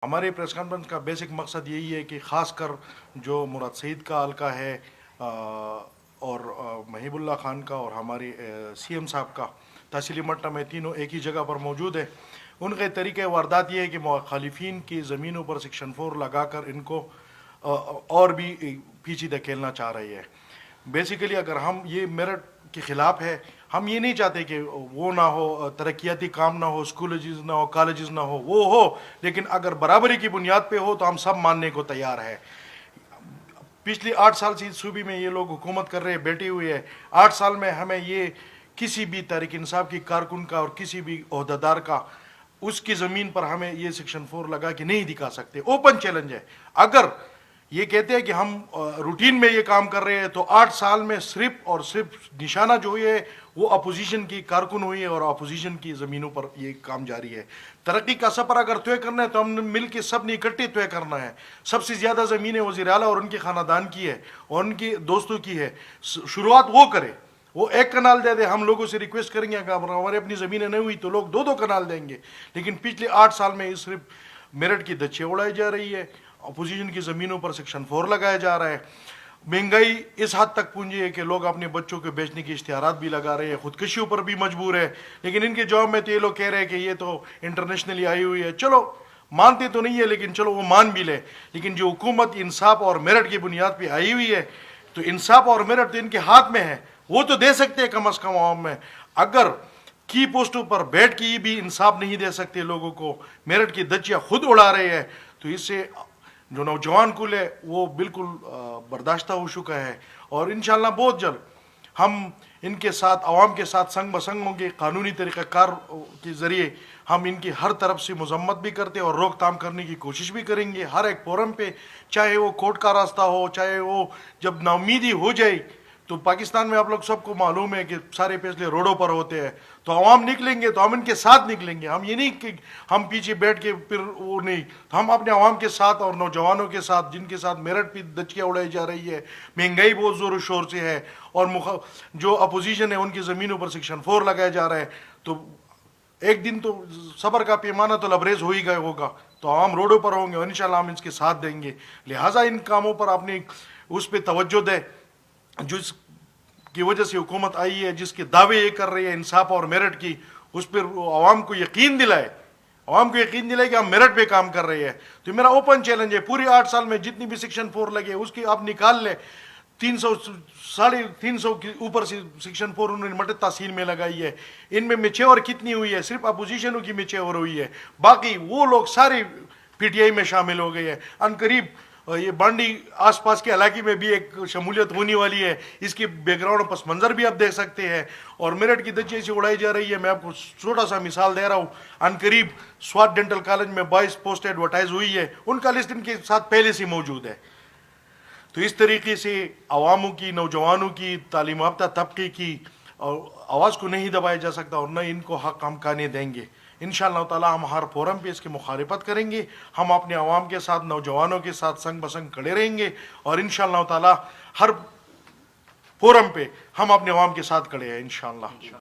ہمارے press conference کا basic مقصد یہی ہے کہ خاص کر جو مراد سعید کا حلقہ ہے اور محیب اللہ خان کا اور ہمارے سی ایم صاحب کا تحصیلی مٹہ میں تینوں ایک ہی جگہ پر موجود ہے، ان کے طریقہ واردات یہ ہے کہ مخالفین کی زمینوں پر سیکشن 4 لگا کر ان کو اور بھی پیچھے دھکیلنا چاہ رہی ہے۔ بیسیکلی اگر ہم یہ میرٹ کے خلاف ہے، ہم یہ نہیں چاہتے کہ وہ نہ ہو، ترقیاتی کام نہ ہو، سکولجز نہ ہو، کالجز نہ ہو، لیکن اگر برابری کی بنیاد پہ ہو تو ہم سب ماننے کو تیار ہے۔ پچھلی 8 سال سے اس صوبے میں یہ لوگ حکومت کر رہے ہیں، بیٹھے ہوئے ہیں۔ 8 سال میں ہمیں یہ کسی بھی تحریک انصاف کی کارکن کا اور کسی بھی عہدیدار کا اس کی زمین پر ہمیں یہ سیکشن 4 لگا کے نہیں دکھا سکتے۔ اوپن چیلنج ہے۔ اگر یہ کہتے ہیں کہ ہم روٹین میں یہ کام کر رہے ہیں تو 8 سال میں صرف اور صرف نشانہ جو ہوئی ہے وہ اپوزیشن کی کارکن ہوئی ہے اور اپوزیشن کی زمینوں پر یہ کام جاری ہے۔ ترقی کا سفر اگر طے کرنا ہے تو ہم نے مل کے سب نے اکٹھے طے کرنا ہے۔ سب سے زیادہ زمینیں وزیر اعلیٰ اور ان کے خاندان کی ہے اور ان کے دوستوں کی ہے۔ شروعات وہ کرے، وہ 1 کنال دے دے۔ ہم لوگوں سے ریکویسٹ کریں گے کہ ہمارے اپنی زمینیں نہیں ہوئی تو لوگ 2 کنال دیں گے، لیکن پچھلے 8 سال میں صرف میرٹ کی دھچیاں اڑائی جا رہی ہے، اپوزیشن کی زمینوں پر سیکشن 4 لگایا جا رہا ہے۔ مہنگائی اس حد تک پہنچی ہے کہ لوگ اپنے بچوں کے بیچنے کے اشتہارات بھی لگا رہے ہیں، خودکشیوں پر بھی مجبور ہے۔ لیکن ان کے جواب میں تو یہ لوگ کہہ رہے ہیں کہ یہ تو انٹرنیشنلی آئی ہوئی ہے۔ چلو مانتے تو نہیں ہے، لیکن چلو وہ مان بھی لے۔ لیکن جو حکومت انصاف اور میرٹ کی بنیاد پہ آئی ہوئی ہے تو انصاف اور میرٹ تو ان کے ہاتھ میں ہے، وہ تو دے سکتے ہیں کم از کم عوام میں۔ اگر کی پوسٹوں پر بیٹھ کے بھی انصاف نہیں دے سکتے لوگوں کو، میرٹ کی دھچیاں خود اڑا رہے ہیں، تو اس سے جو نوجوان کل ہے وہ بالکل برداشتہ ہو چکا ہے۔ اور انشاءاللہ بہت جلد ہم ان کے ساتھ، عوام کے ساتھ سنگ بسنگ ہوں گے۔ قانونی طریقہ کار کے ذریعے ہم ان کی ہر طرف سے مذمت بھی کرتے اور روک تھام کرنے کی کوشش بھی کریں گے ہر ایک فورم پہ، چاہے وہ کورٹ کا راستہ ہو، چاہے وہ جب ناامیدی ہو جائے تو پاکستان میں آپ لوگ سب کو معلوم ہے کہ سارے فیصلے روڈوں پر ہوتے ہیں، تو عوام نکلیں گے تو ہم ان کے ساتھ نکلیں گے۔ ہم یہ نہیں کہ ہم پیچھے بیٹھ کے پھر وہ نہیں، تو ہم اپنے عوام کے ساتھ اور نوجوانوں کے ساتھ جن کے ساتھ میرٹ پہ دھچیاں اڑائی جا رہی ہے، مہنگائی بہت زور و شور سے ہے، اور جو اپوزیشن ہے ان کی زمینوں پر سیکشن 4 لگایا جا رہا ہے، تو ایک دن تو صبر کا پیمانہ تو لبریز ہو ہی گئے ہوگا، تو عوام روڈوں پر ہوں گے اور انشاءاللہ ہم اس کے ساتھ دیں گے۔ لہٰذا ان کاموں پر اپنی اس پہ توجہ دے جس کی وجہ سے حکومت آئی ہے، جس کے دعوے یہ کر رہی ہے انصاف اور میرٹ کی، اس پر عوام کو یقین دلائے، عوام کو یقین دلائے کہ ہم میرٹ پہ کام کر رہے ہیں۔ تو میرا اوپن چیلنج ہے، پوری 8 سال میں جتنی بھی سیکشن 4 لگے اس کی آپ نکال لیں۔ 300 کے اوپر سے سیکشن 4 انہوں نے مٹت تحصیل میں لگائی ہے۔ ان میں میچیور کتنی ہوئی ہے؟ صرف اپوزیشنوں کی میچیور ہوئی ہے، باقی وہ لوگ سارے پی ٹی آئی میں شامل ہو گئے ہیں۔ ان قریب یہ بانڈی آس پاس کے علاقے میں بھی ایک شمولیت ہونے والی ہے، اس کی بیک گراؤنڈ پس منظر بھی آپ دیکھ سکتے ہیں۔ اور میرٹ کی دھچیاں سے اڑائی جا رہی ہے۔ میں آپ کو چھوٹا سا مثال دے رہا ہوں، ان قریب سوات ڈینٹل کالج میں 22 پوسٹ ایڈورٹائز ہوئی ہے، ان کا لسٹ ان کے ساتھ پہلے سے موجود ہے۔ تو اس طریقے سے عواموں کی، نوجوانوں کی، تعلیم یافتہ طبقے کی آواز کو نہیں دبایا جا سکتا اور نہ ان کو حق ہم کہنے دیں گے۔ انشاءاللہ تعالی ہم ہر فورم پہ اس کی مخالفت کریں گے۔ ہم اپنے عوام کے ساتھ، نوجوانوں کے ساتھ سنگ بسنگ کھڑے رہیں گے اور انشاءاللہ تعالی ہر فورم پہ ہم اپنے عوام کے ساتھ کھڑے ہیں انشاءاللہ۔